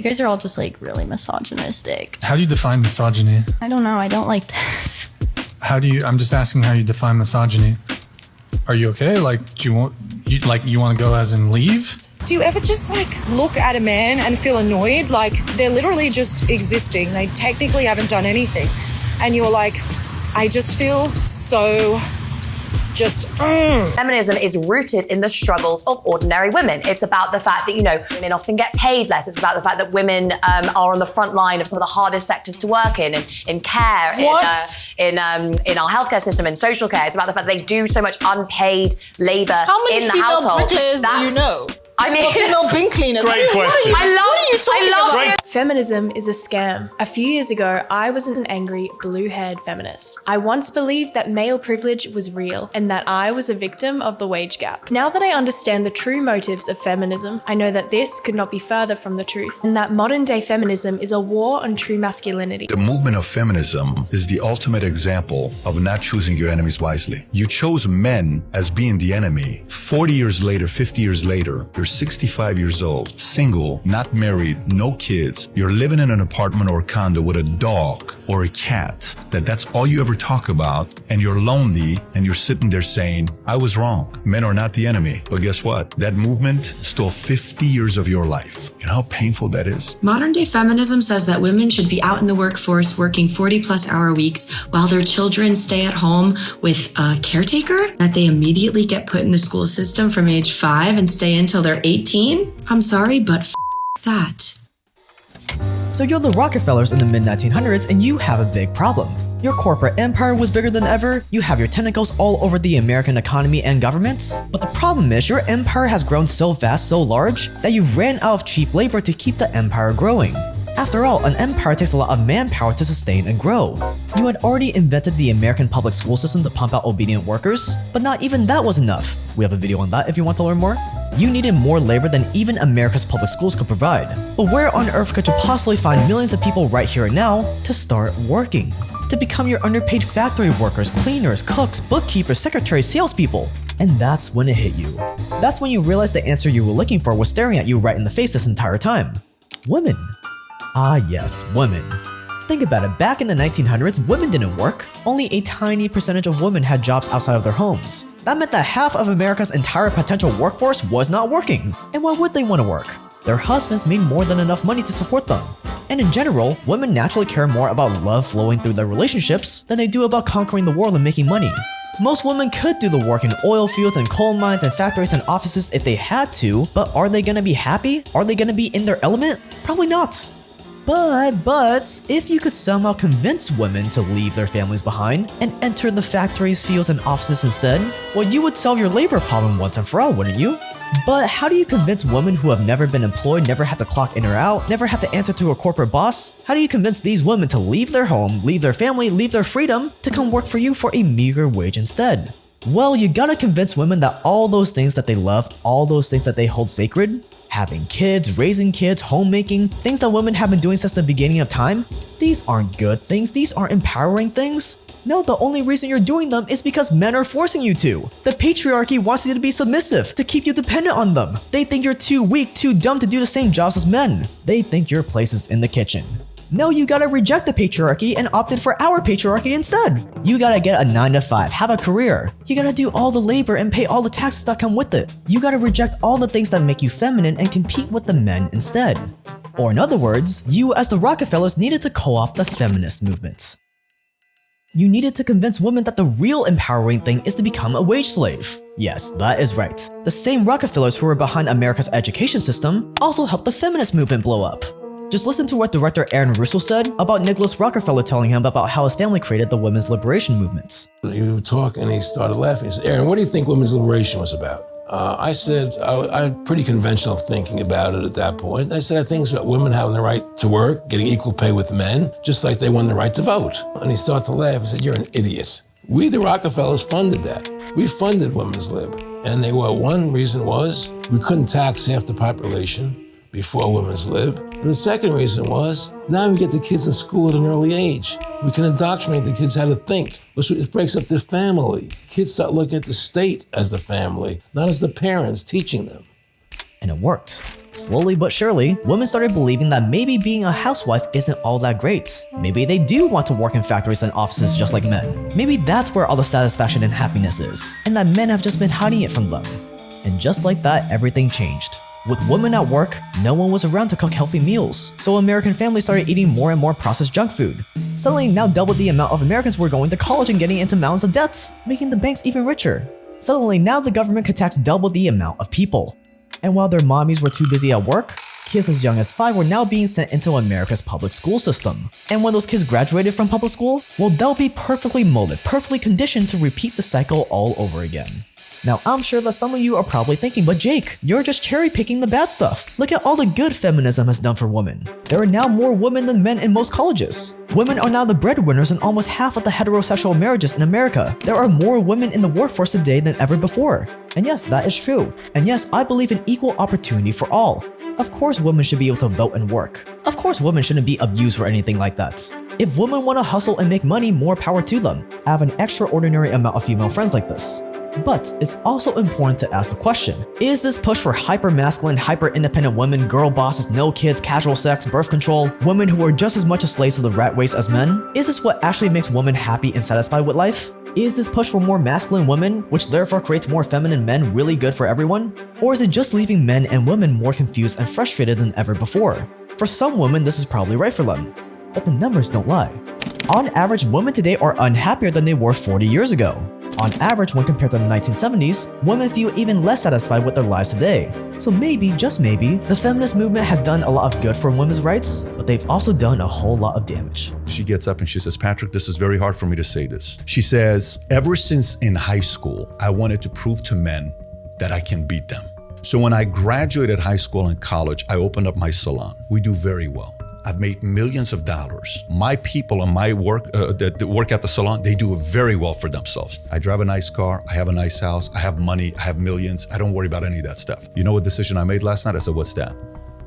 guys are all just like really misogynistic. How do you define misogyny? I don't know. I don't like this. I'm just asking how you define misogyny. Are you okay? Like, do you want to go as in leave? Do you ever just like look at a man and feel annoyed? Like they're literally just existing. They technically haven't done anything. And you're like, I just feel so Feminism is rooted in the struggles of ordinary women. It's about the fact that, women often get paid less. It's about the fact that women are on the front line of some of the hardest sectors to work in care, in our healthcare system, in social care. It's about the fact that they do so much unpaid labor in the household. How many female bricklayers do you know? I mean, female bin cleaners. Great question. What are you talking about? Feminism is a scam. A few years ago, I was an angry, blue-haired feminist. I once believed that male privilege was real and that I was a victim of the wage gap. Now that I understand the true motives of feminism, I know that this could not be further from the truth, and that modern-day feminism is a war on true masculinity. The movement of feminism is the ultimate example of not choosing your enemies wisely. You chose men as being the enemy. 40 years later, 50 years later, you're 65 years old, single, not married, no kids. You're living in an apartment or condo with a dog or a cat. That's all you ever talk about, and you're lonely and you're sitting there saying, I was wrong. Men are not the enemy. But guess what? That movement stole 50 years of your life. You know how painful that is? Modern day feminism says that women should be out in the workforce working 40+ hour weeks while their children stay at home with a caretaker, that they immediately get put in the school system from age 5 and stay until they're 18. I'm sorry, but that. So you're the Rockefellers in the mid-1900s and you have a big problem. Your corporate empire was bigger than ever, you have your tentacles all over the American economy and government, but the problem is your empire has grown so vast, so large, that you ran out of cheap labor to keep the empire growing. After all, an empire takes a lot of manpower to sustain and grow. You had already invented the American public school system to pump out obedient workers, but not even that was enough. We have a video on that if you want to learn more. You needed more labor than even America's public schools could provide. But where on earth could you possibly find millions of people right here and now to start working? To become your underpaid factory workers, cleaners, cooks, bookkeepers, secretaries, salespeople. And that's when it hit you. That's when you realized the answer you were looking for was staring at you right in the face this entire time. Women. Ah yes, women. Think about it, back in the 1900s, women didn't work. Only a tiny percentage of women had jobs outside of their homes. That meant that half of America's entire potential workforce was not working. And why would they want to work? Their husbands made more than enough money to support them. And in general, women naturally care more about love flowing through their relationships than they do about conquering the world and making money. Most women could do the work in oil fields and coal mines and factories and offices if they had to, but are they gonna be happy? Are they gonna be in their element? Probably not. But, if you could somehow convince women to leave their families behind and enter the factories, fields, and offices instead, well, you would solve your labor problem once and for all, wouldn't you? But how do you convince women who have never been employed, never had to clock in or out, never had to answer to a corporate boss? How do you convince these women to leave their home, leave their family, leave their freedom to come work for you for a meager wage instead? Well, you gotta convince women that all those things that they love, all those things that they hold sacred, having kids, raising kids, homemaking, things that women have been doing since the beginning of time, these aren't good things, these aren't empowering things. No, the only reason you're doing them is because men are forcing you to. The patriarchy wants you to be submissive, to keep you dependent on them. They think you're too weak, too dumb to do the same jobs as men. They think your place is in the kitchen. No, you gotta reject the patriarchy and opt in for our patriarchy instead. You gotta get a 9-to-5, have a career. You gotta do all the labor and pay all the taxes that come with it. You gotta reject all the things that make you feminine and compete with the men instead. Or in other words, you as the Rockefellers needed to co-opt the feminist movement. You needed to convince women that the real empowering thing is to become a wage slave. Yes, that is right. The same Rockefellers who were behind America's education system also helped the feminist movement blow up. Just listen to what director Aaron Russell said about Nicholas Rockefeller telling him about how his family created the women's liberation movement. You talk and he started laughing. He said, Aaron, what do you think women's liberation was about? I said, I had pretty conventional thinking about it at that point. I said, I think it's about women having the right to work, getting equal pay with men, just like they won the right to vote. And he started to laugh and said, you're an idiot. We, the Rockefellers, funded that. We funded women's lib. And one reason was we couldn't tax half the population before women's lib. And the second reason was, now we get the kids in school at an early age. We can indoctrinate the kids how to think. It breaks up the family. Kids start looking at the state as the family, not as the parents teaching them. And it worked. Slowly but surely, women started believing that maybe being a housewife isn't all that great. Maybe they do want to work in factories and offices just like men. Maybe that's where all the satisfaction and happiness is, and that men have just been hiding it from them. And just like that, everything changed. With women at work, no one was around to cook healthy meals, so American families started eating more and more processed junk food. Suddenly, now double the amount of Americans were going to college and getting into mountains of debts, making the banks even richer. Suddenly, now the government could tax double the amount of people. And while their mommies were too busy at work, kids as young as 5 were now being sent into America's public school system. And when those kids graduated from public school, well, they'll be perfectly molded, perfectly conditioned to repeat the cycle all over again. Now, I'm sure that some of you are probably thinking, but Jake, you're just cherry picking the bad stuff. Look at all the good feminism has done for women. There are now more women than men in most colleges. Women are now the breadwinners in almost half of the heterosexual marriages in America. There are more women in the workforce today than ever before. And yes, that is true. And yes, I believe in equal opportunity for all. Of course, women should be able to vote and work. Of course, women shouldn't be abused for anything like that. If women want to hustle and make money, more power to them. I have an extraordinary amount of female friends like this. But it's also important to ask the question, is this push for hyper-masculine, hyper-independent women, girl bosses, no kids, casual sex, birth control, women who are just as much a slave to the rat race as men? Is this what actually makes women happy and satisfied with life? Is this push for more masculine women, which therefore creates more feminine men, really good for everyone? Or is it just leaving men and women more confused and frustrated than ever before? For some women, this is probably right for them. But the numbers don't lie. On average, women today are unhappier than they were 40 years ago. On average, when compared to the 1970s, women feel even less satisfied with their lives today. So maybe, just maybe, the feminist movement has done a lot of good for women's rights, but they've also done a whole lot of damage. She gets up and she says, Patrick, this is very hard for me to say this. She says, ever since in high school, I wanted to prove to men that I can beat them. So when I graduated high school and college, I opened up my salon. We do very well. I've made millions of dollars. My people and my work that work at the salon, they do very well for themselves. I drive a nice car, I have a nice house, I have money, I have millions. I don't worry about any of that stuff. You know what decision I made last night? I said, what's that?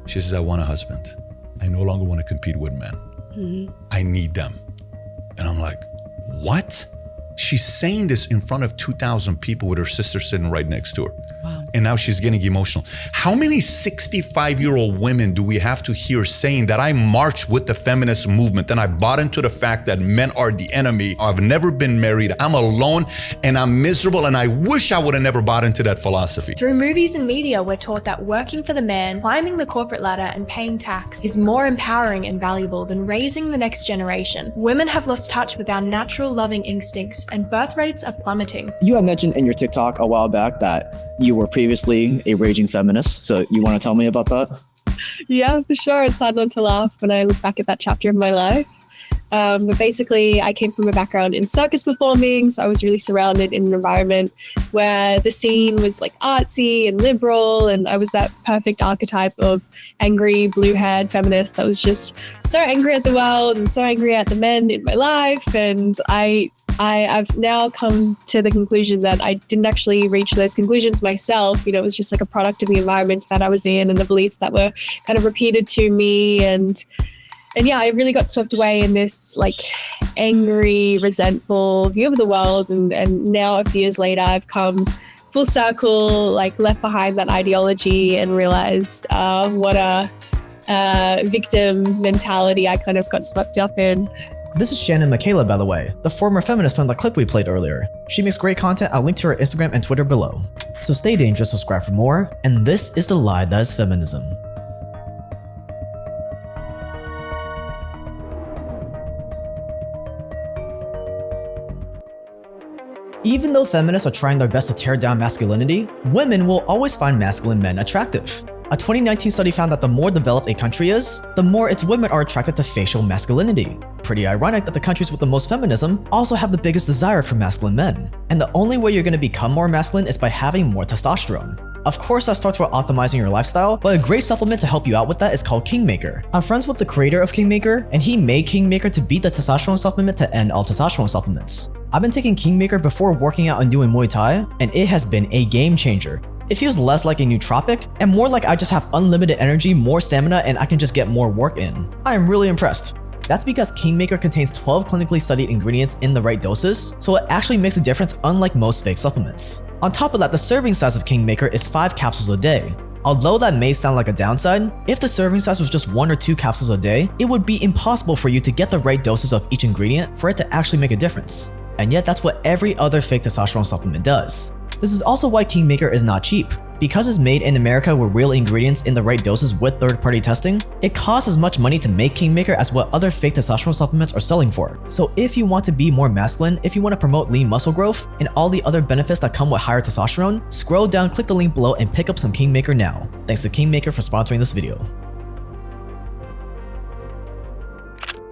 She says, I want a husband. I no longer want to compete with men. Mm-hmm. I need them. And I'm like, what? She's saying this in front of 2,000 people with her sister sitting right next to her. Wow. And now she's getting emotional. How many 65-year-old women do we have to hear saying that I marched with the feminist movement and I bought into the fact that men are the enemy? I've never been married. I'm alone and I'm miserable and I wish I would have never bought into that philosophy. Through movies and media, we're taught that working for the man, climbing the corporate ladder and paying tax is more empowering and valuable than raising the next generation. Women have lost touch with our natural loving instincts and birth rates are plummeting. You had mentioned in your TikTok a while back that you were previously a raging feminist. So you want to tell me about that? Yeah, for sure. It's hard not to laugh when I look back at that chapter of my life. But basically, I came from a background in circus performing, so I was really surrounded in an environment where the scene was like artsy and liberal, and I was that perfect archetype of angry, blue-haired feminist that was just so angry at the world and so angry at the men in my life. And I've now come to the conclusion that I didn't actually reach those conclusions myself. You know, it was just like a product of the environment that I was in and the beliefs that were kind of repeated to me. And yeah, I really got swept away in this like angry, resentful view of the world. And now a few years later, I've come full circle, like left behind that ideology and realized what a victim mentality I kind of got swept up in. This is Shannen Michaela, by the way, the former feminist from the clip we played earlier. She makes great content. I'll link to her Instagram and Twitter below. So stay dangerous, subscribe for more, and this is the lie that is feminism. Even though feminists are trying their best to tear down masculinity, women will always find masculine men attractive. A 2019 study found that the more developed a country is, the more its women are attracted to facial masculinity. Pretty ironic that the countries with the most feminism also have the biggest desire for masculine men. And the only way you're going to become more masculine is by having more testosterone. Of course, that starts with optimizing your lifestyle, but a great supplement to help you out with that is called Kingmaker. I'm friends with the creator of Kingmaker, and he made Kingmaker to beat the testosterone supplement to end all testosterone supplements. I've been taking Kingmaker before working out and doing Muay Thai, and it has been a game changer. It feels less like a nootropic and more like I just have unlimited energy, more stamina, and I can just get more work in. I am really impressed. That's because Kingmaker contains 12 clinically studied ingredients in the right doses, so it actually makes a difference unlike most fake supplements. On top of that, the serving size of Kingmaker is 5 capsules a day. Although that may sound like a downside, if the serving size was just 1 or 2 capsules a day, it would be impossible for you to get the right doses of each ingredient for it to actually make a difference. And yet that's what every other fake testosterone supplement does. This is also why Kingmaker is not cheap. Because it's made in America with real ingredients in the right doses with third-party testing, it costs as much money to make Kingmaker as what other fake testosterone supplements are selling for. So if you want to be more masculine, if you want to promote lean muscle growth, and all the other benefits that come with higher testosterone, scroll down, click the link below, and pick up some Kingmaker now. Thanks to Kingmaker for sponsoring this video.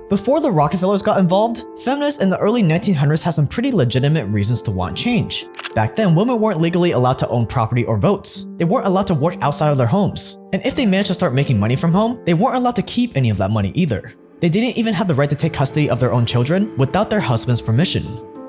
Before the Rockefellers got involved, feminists in the early 1900s had some pretty legitimate reasons to want change. Back then, women weren't legally allowed to own property or votes. They weren't allowed to work outside of their homes. And if they managed to start making money from home, they weren't allowed to keep any of that money either. They didn't even have the right to take custody of their own children without their husband's permission.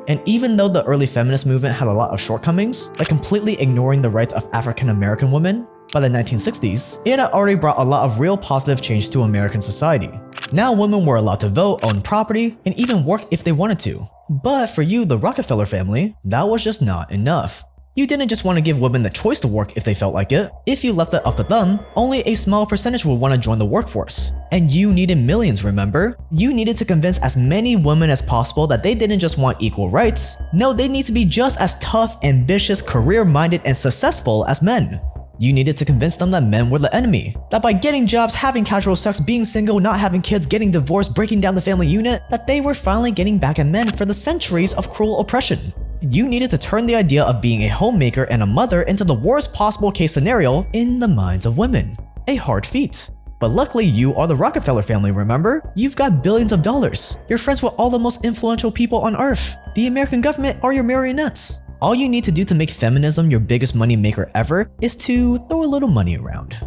And even though the early feminist movement had a lot of shortcomings, like completely ignoring the rights of African American women, by the 1960s, it had already brought a lot of real positive change to American society. Now women were allowed to vote, own property, and even work if they wanted to. But for you, the Rockefeller family, that was just not enough. You didn't just want to give women the choice to work if they felt like it. If you left it up to them, only a small percentage would want to join the workforce. And you needed millions, remember? You needed to convince as many women as possible that they didn't just want equal rights. No, they need to be just as tough, ambitious, career-minded, and successful as men. You needed to convince them that men were the enemy. That by getting jobs, having casual sex, being single, not having kids, getting divorced, breaking down the family unit, that they were finally getting back at men for the centuries of cruel oppression. You needed to turn the idea of being a homemaker and a mother into the worst possible case scenario in the minds of women. A hard feat. But luckily you are the Rockefeller family, remember? You've got billions of dollars. You're friends with all the most influential people on earth. The American government are your marionettes. All you need to do to make feminism your biggest money maker ever is to throw a little money around.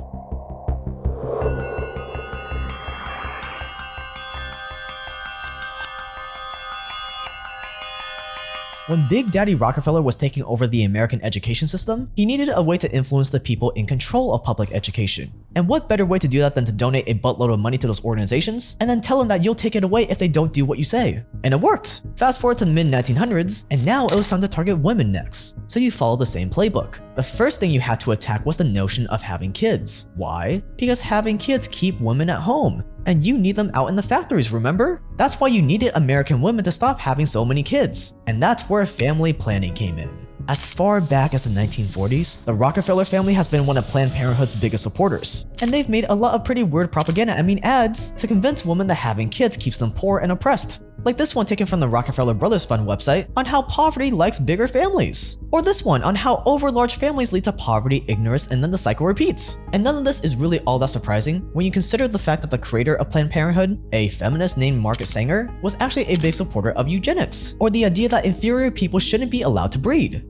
When Big Daddy Rockefeller was taking over the American education system, he needed a way to influence the people in control of public education. And what better way to do that than to donate a buttload of money to those organizations and then tell them that you'll take it away if they don't do what you say. And it worked! Fast forward to the mid-1900s, and now it was time to target women next. So you follow the same playbook. The first thing you had to attack was the notion of having kids. Why? Because having kids keep women at home. And you need them out in the factories, remember? That's why you needed American women to stop having so many kids. And that's where family planning came in. As far back as the 1940s, the Rockefeller family has been one of Planned Parenthood's biggest supporters. And they've made a lot of pretty weird propaganda, ads, to convince women that having kids keeps them poor and oppressed. Like this one taken from the Rockefeller Brothers Fund website on how poverty likes bigger families. Or this one on how overlarge families lead to poverty, ignorance, and then the cycle repeats. And none of this is really all that surprising when you consider the fact that the creator of Planned Parenthood, a feminist named Margaret Sanger, was actually a big supporter of eugenics, or the idea that inferior people shouldn't be allowed to breed.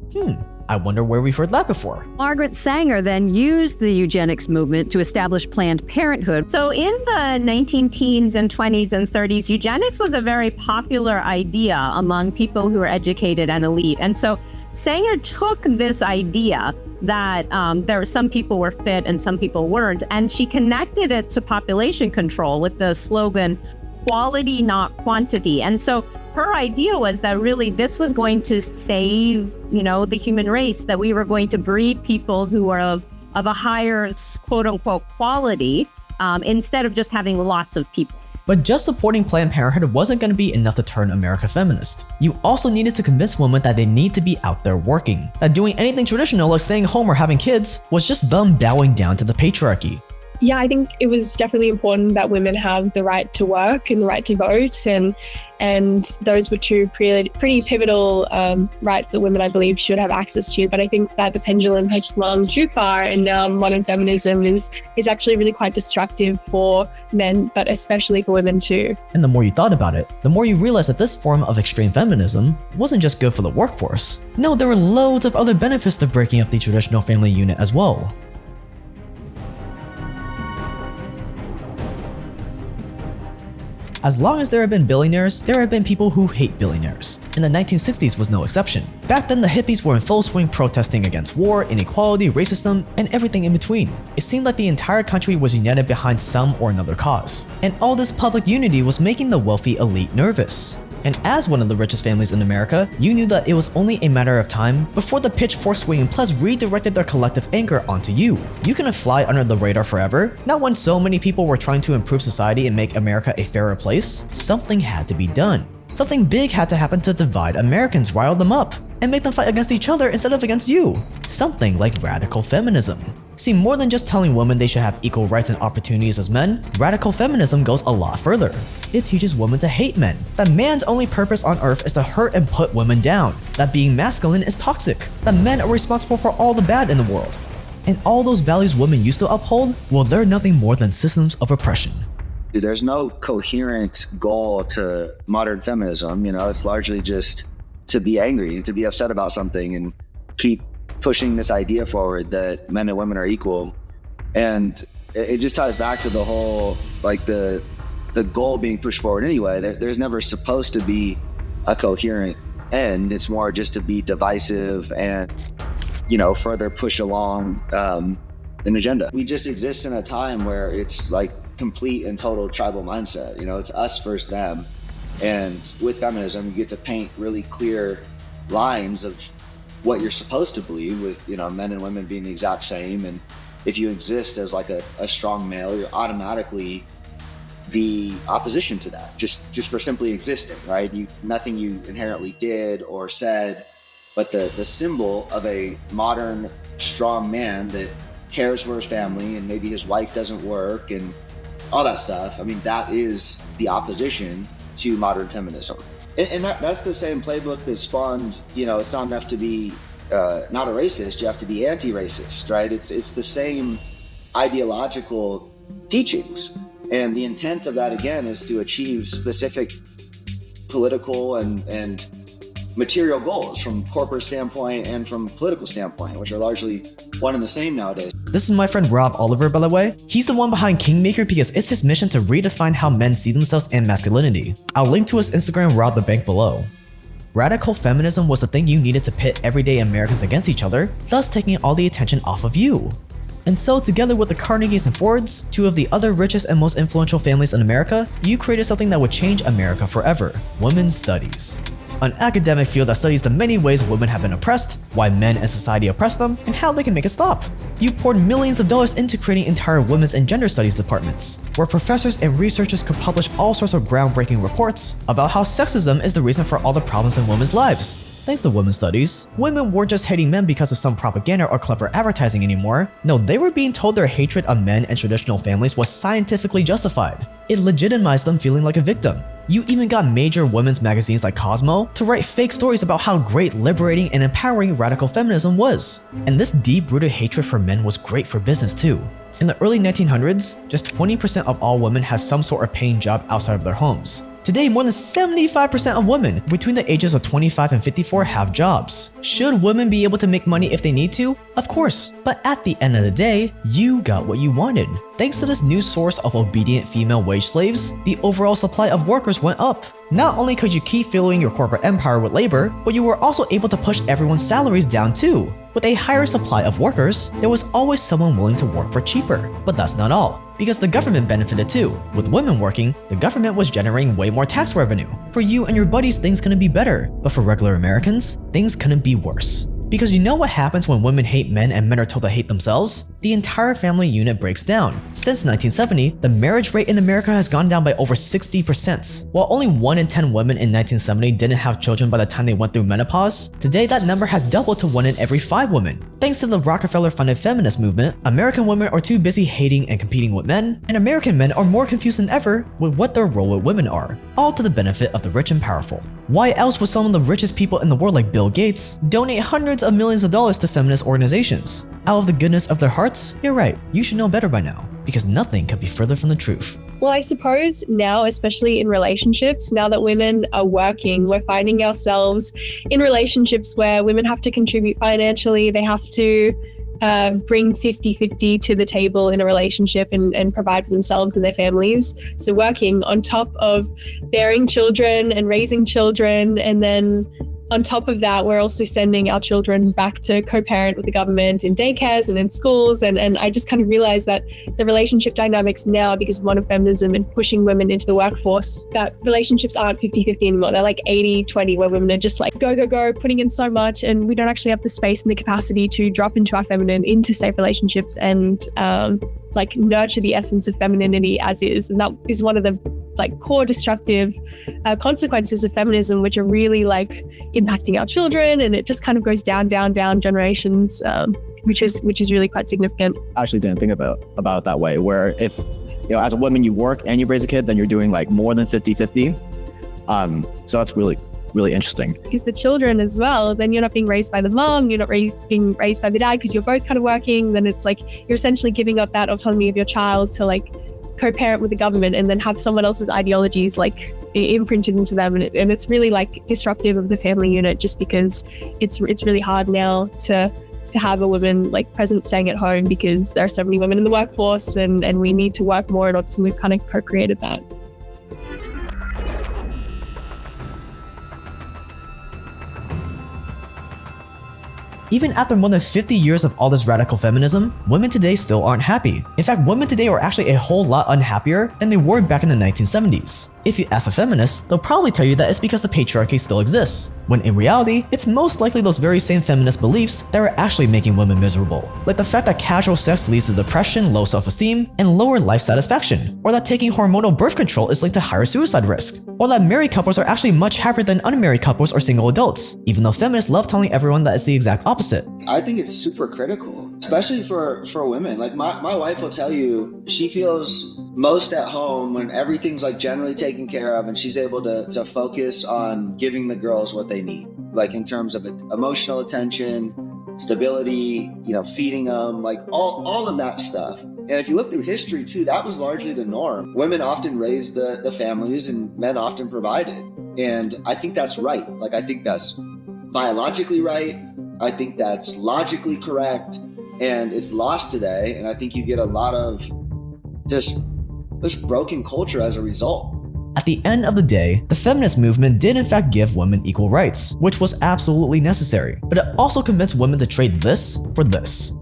I wonder where we've heard that before. Margaret Sanger then used the eugenics movement to establish Planned Parenthood. So in the 19-teens and 20s and 30s, eugenics was a very popular idea among people who were educated and elite. And so Sanger took this idea that there were some people were fit and some people weren't, and she connected it to population control with the slogan, quality, not quantity. And so her idea was that really this was going to save, the human race, that we were going to breed people who are of a higher, quote unquote, quality, instead of just having lots of people. But just supporting Planned Parenthood wasn't going to be enough to turn America feminist. You also needed to convince women that they need to be out there working, that doing anything traditional like staying home or having kids was just them bowing down to the patriarchy. Yeah, I think it was definitely important that women have the right to work and the right to vote, and those were two pretty pivotal rights that women, I believe, should have access to. But I think that the pendulum has swung too far, and now modern feminism is actually really quite destructive for men, but especially for women too. And the more you thought about it, the more you realized that this form of extreme feminism wasn't just good for the workforce. No, there were loads of other benefits to breaking up the traditional family unit as well. As long as there have been billionaires, there have been people who hate billionaires. And the 1960s was no exception. Back then, the hippies were in full swing protesting against war, inequality, racism, and everything in between. It seemed like the entire country was united behind some or another cause. And all this public unity was making the wealthy elite nervous. And as one of the richest families in America, you knew that it was only a matter of time before the pitchfork swinging plus redirected their collective anger onto you. You couldn't fly under the radar forever, not when so many people were trying to improve society and make America a fairer place. Something had to be done. Something big had to happen to divide Americans, rile them up, and make them fight against each other instead of against you. Something like radical feminism. See, more than just telling women they should have equal rights and opportunities as men, radical feminism goes a lot further. It teaches women to hate men, that man's only purpose on earth is to hurt and put women down, that being masculine is toxic, that men are responsible for all the bad in the world. And all those values women used to uphold, well, they're nothing more than systems of oppression. There's no coherent goal to modern feminism, it's largely just to be angry, to be upset about something and keep pushing this idea forward that men and women are equal. And it just ties back to the whole, like the goal being pushed forward anyway. There's never supposed to be a coherent end. It's more just to be divisive and, further push along an agenda. We just exist in a time where it's like complete and total tribal mindset. It's us versus them. And with feminism, you get to paint really clear lines of what you're supposed to believe, with men and women being the exact same. And if you exist as like a strong male, you're automatically the opposition to that, just for simply existing, right? Nothing you inherently did or said, but the symbol of a modern strong man that cares for his family and maybe his wife doesn't work and all that stuff. I mean, that is the opposition to modern feminism. And that's the same playbook that spawned, it's not enough to be not a racist, you have to be anti-racist, right? It's the same ideological teachings. And the intent of that, again, is to achieve specific political and material goals from corporate standpoint and from political standpoint, which are largely one and the same nowadays. This is my friend Rob Oliver, by the way. He's the one behind Kingmaker because it's his mission to redefine how men see themselves and masculinity. I'll link to his Instagram rob the bank below. Radical feminism was the thing you needed to pit everyday Americans against each other, thus taking all the attention off of you. And so, together with the Carnegies and Fords, two of the other richest and most influential families in America, you created something that would change America forever: women's studies. An academic field that studies the many ways women have been oppressed, why men and society oppress them, and how they can make it stop. You poured millions of dollars into creating entire women's and gender studies departments, where professors and researchers could publish all sorts of groundbreaking reports about how sexism is the reason for all the problems in women's lives. Thanks to women's studies, women weren't just hating men because of some propaganda or clever advertising anymore. No, they were being told their hatred of men and traditional families was scientifically justified. It legitimized them feeling like a victim. You even got major women's magazines like Cosmo to write fake stories about how great, liberating, and empowering radical feminism was. And this deep-rooted hatred for men was great for business too. In the early 1900s, just 20% of all women had some sort of paying job outside of their homes. Today, more than 75% of women between the ages of 25 and 54 have jobs. Should women be able to make money if they need to? Of course. But at the end of the day, you got what you wanted. Thanks to this new source of obedient female wage slaves, the overall supply of workers went up. Not only could you keep fueling your corporate empire with labor, but you were also able to push everyone's salaries down too. With a higher supply of workers, there was always someone willing to work for cheaper. But that's not all, because the government benefited too. With women working, the government was generating way more tax revenue. For you and your buddies, things couldn't be better, but for regular Americans, things couldn't be worse. Because you know what happens when women hate men and men are told to hate themselves? The entire family unit breaks down. Since 1970, the marriage rate in America has gone down by over 60%. While only 1 in 10 women in 1970 didn't have children by the time they went through menopause, today that number has doubled to 1 in every 5 women. Thanks to the Rockefeller-funded feminist movement, American women are too busy hating and competing with men, and American men are more confused than ever with what their role with women are, all to the benefit of the rich and powerful. Why else would some of the richest people in the world like Bill Gates donate hundreds of millions of dollars to feminist organizations? Out of the goodness of their hearts? You're right, you should know better by now, because nothing could be further from the truth. Well, I suppose now, especially in relationships, now that women are working, we're finding ourselves in relationships where women have to contribute financially, they have to bring 50-50 to the table in a relationship and provide for themselves and their families. So working on top of bearing children and raising children, and then on top of that, we're also sending our children back to co-parent with the government in daycares and in schools. And I just kind of realized that the relationship dynamics now, because of modern feminism and pushing women into the workforce, that relationships aren't 50-50 anymore. They're like 80-20, where women are just like go, go, go, putting in so much. And we don't actually have the space and the capacity to drop into our feminine, into safe relationships and like nurture the essence of femininity as is. And that is one of the like core destructive consequences of feminism, which are really like impacting our children, and it just kind of goes down generations, which is really quite significant. I actually didn't think about it that way, where if, as a woman you work and you raise a kid, then you're doing like more than 50-50. So that's really interesting. Because the children as well, then you're not being raised by the mom, you're not being raised by the dad, because you're both kind of working. Then it's like you're essentially giving up that autonomy of your child to like co-parent with the government and then have someone else's ideologies like imprinted into them, and it's really like disruptive of the family unit, just because it's really hard now to have a woman like present staying at home, because there are so many women in the workforce and we need to work more in order to, we've kind of co-created that. Even after more than 50 years of all this radical feminism, women today still aren't happy. In fact, women today are actually a whole lot unhappier than they were back in the 1970s. If you ask a feminist, they'll probably tell you that it's because the patriarchy still exists, when in reality, it's most likely those very same feminist beliefs that are actually making women miserable. Like the fact that casual sex leads to depression, low self-esteem, and lower life satisfaction, or that taking hormonal birth control is linked to higher suicide risk, or that married couples are actually much happier than unmarried couples or single adults, even though feminists love telling everyone that it's the exact opposite. I think it's super critical, especially for women. Like my wife will tell you she feels most at home when everything's like generally taken care of and she's able to focus on giving the girls what they need, like in terms of emotional attention, stability, feeding them, like all of that stuff. And if you look through history too, that was largely the norm. Women often raised the families and men often provided. And I think that's right. Like I think that's biologically right. I think that's logically correct, and it's lost today. And I think you get a lot of just broken culture as a result. At the end of the day, the feminist movement did in fact give women equal rights, which was absolutely necessary, but it also convinced women to trade this for this.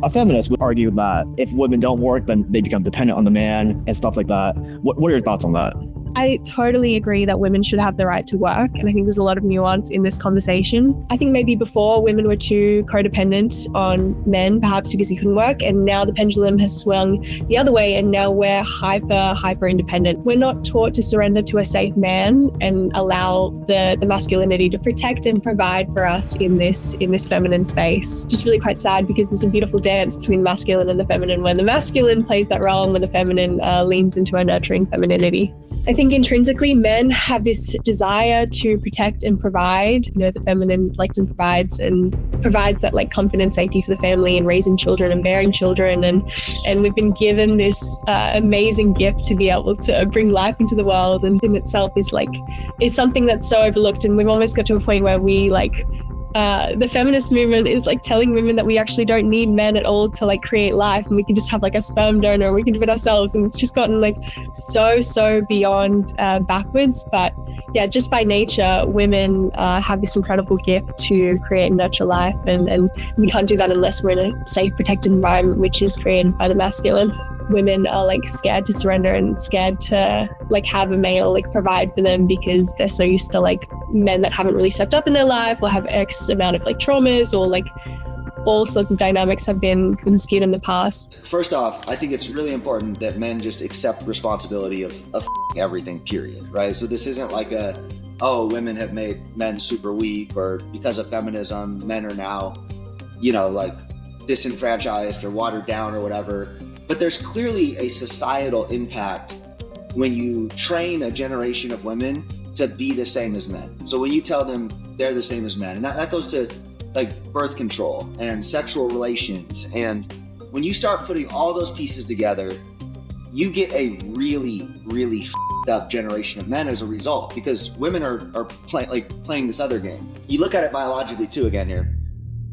A feminist would argue that if women don't work, then they become dependent on the man and stuff like that. What are your thoughts on that? I totally agree that women should have the right to work, and I think there's a lot of nuance in this conversation. I think maybe before women were too codependent on men, perhaps because he couldn't work, and now the pendulum has swung the other way, and now we're hyper independent. We're not taught to surrender to a safe man and allow the masculinity to protect and provide for us in this feminine space. It's just really quite sad, because there's a beautiful dance between the masculine and the feminine, when the masculine plays that role and when the feminine leans into a nurturing femininity. I think intrinsically men have this desire to protect and provide. The feminine likes and provides that like comfort and safety for the family and raising children and bearing children. And we've been given this amazing gift to be able to bring life into the world, and in itself is something that's so overlooked. And we've almost got to a point where we the feminist movement is like telling women that we actually don't need men at all to like create life, and we can just have like a sperm donor and we can do it ourselves. And it's just gotten like so beyond backwards. But yeah, just by nature, women have this incredible gift to create and nurture life, and we can't do that unless we're in a safe, protected environment, which is created by the masculine. Women are like scared to surrender and scared to like have a male like provide for them, because they're so used to like men that haven't really stepped up in their life or have X amount of like traumas, or like all sorts of dynamics have been skewed in the past. First off, I think it's really important that men just accept responsibility of everything, period, right? So this isn't like women have made men super weak, or because of feminism, men are now, like disenfranchised or watered down or whatever. But there's clearly a societal impact when you train a generation of women to be the same as men. So when you tell them they're the same as men, and that goes to like birth control and sexual relations. And when you start putting all those pieces together, you get a really up generation of men as a result, because women are playing this other game. You look at it biologically too, again here.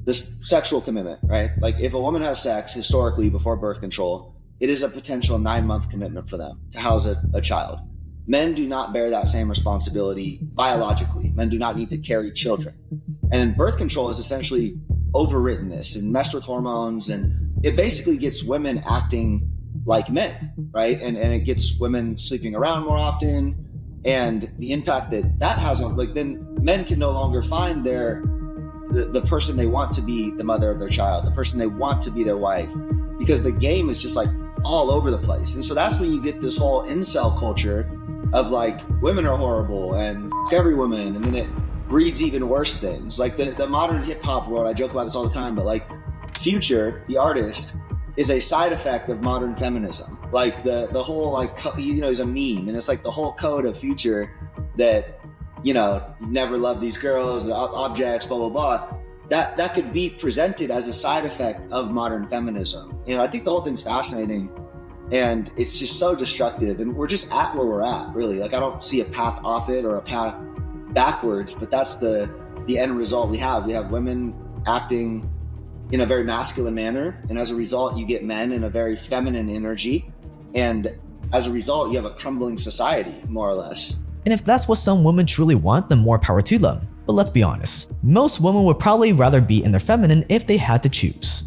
This sexual commitment, right? Like if a woman has sex historically before birth control, it is a potential 9-month commitment for them to house a child. men do not bear that same responsibility biologically. Men do not need to carry children. And birth control has essentially overwritten this and messed with hormones, and it basically gets women acting like men, right? And it gets women sleeping around more often, and the impact that has on, like, then men can no longer find the person they want to be the mother of their child, the person they want to be their wife, because the game is just like all over the place. And so that's when you get this whole incel culture of like, women are horrible and every woman, and then it breeds even worse things. Like the modern hip hop world, I joke about this all the time, but like Future, the artist, is a side effect of modern feminism. Like the whole, like, he's a meme, and it's like the whole code of Future that, never love these girls, the objects, blah, blah, blah. That could be presented as a side effect of modern feminism. I think the whole thing's fascinating, and it's just so destructive, and we're just at where we're at, really. Like, I don't see a path off it or a path backwards, but that's the end result we have. We have women acting in a very masculine manner, and as a result, you get men in a very feminine energy, and as a result, you have a crumbling society, more or less. And if that's what some women truly want, then more power to them. But let's be honest, most women would probably rather be in their feminine if they had to choose.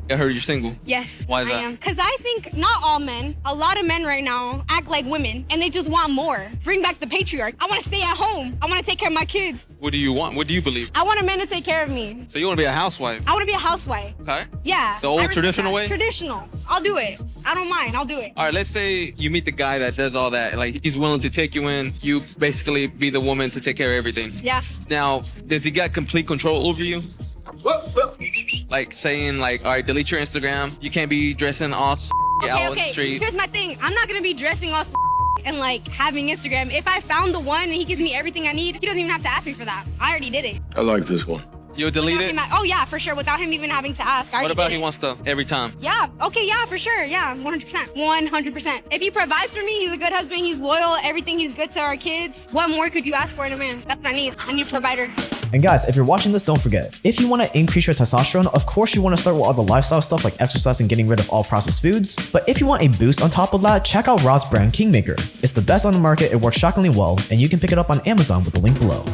I heard you're single. Yes, Why is that? I am. Because I think not all men, a lot of men right now act like women, and they just want more. Bring back the patriarch. I want to stay at home. I want to take care of my kids. What do you want? What do you believe? I want a man to take care of me. So you want to be a housewife? I want to be a housewife. Okay. Yeah. The old traditional way? Traditional. I'll do it. I don't mind. I'll do it. All right, let's say you meet the guy that does all that. Like, he's willing to take you in. You basically be the woman to take care of everything. Yeah. Now, does he got complete control over you? Like saying, like, all right, delete your Instagram. You can't be dressing all out on the streets. Here's my thing. I'm not going to be dressing all and like having Instagram. If I found the one and he gives me everything I need, he doesn't even have to ask me for that. I already did it. I like this one. You'll delete it? Oh yeah, for sure. Without him even having to ask. What about he wants stuff every time? Yeah. Okay. Yeah, for sure. Yeah. 100%. 100%. If he provides for me, he's a good husband. He's loyal. Everything. He's good to our kids. What more could you ask for in a man? That's what I need. I need a provider. And guys, if you're watching this, don't forget, if you want to increase your testosterone, of course you want to start with all the lifestyle stuff like exercise and getting rid of all processed foods. But if you want a boost on top of that, check out Rod's brand Kingmaker. It's the best on the market, it works shockingly well, and you can pick it up on Amazon with the link below.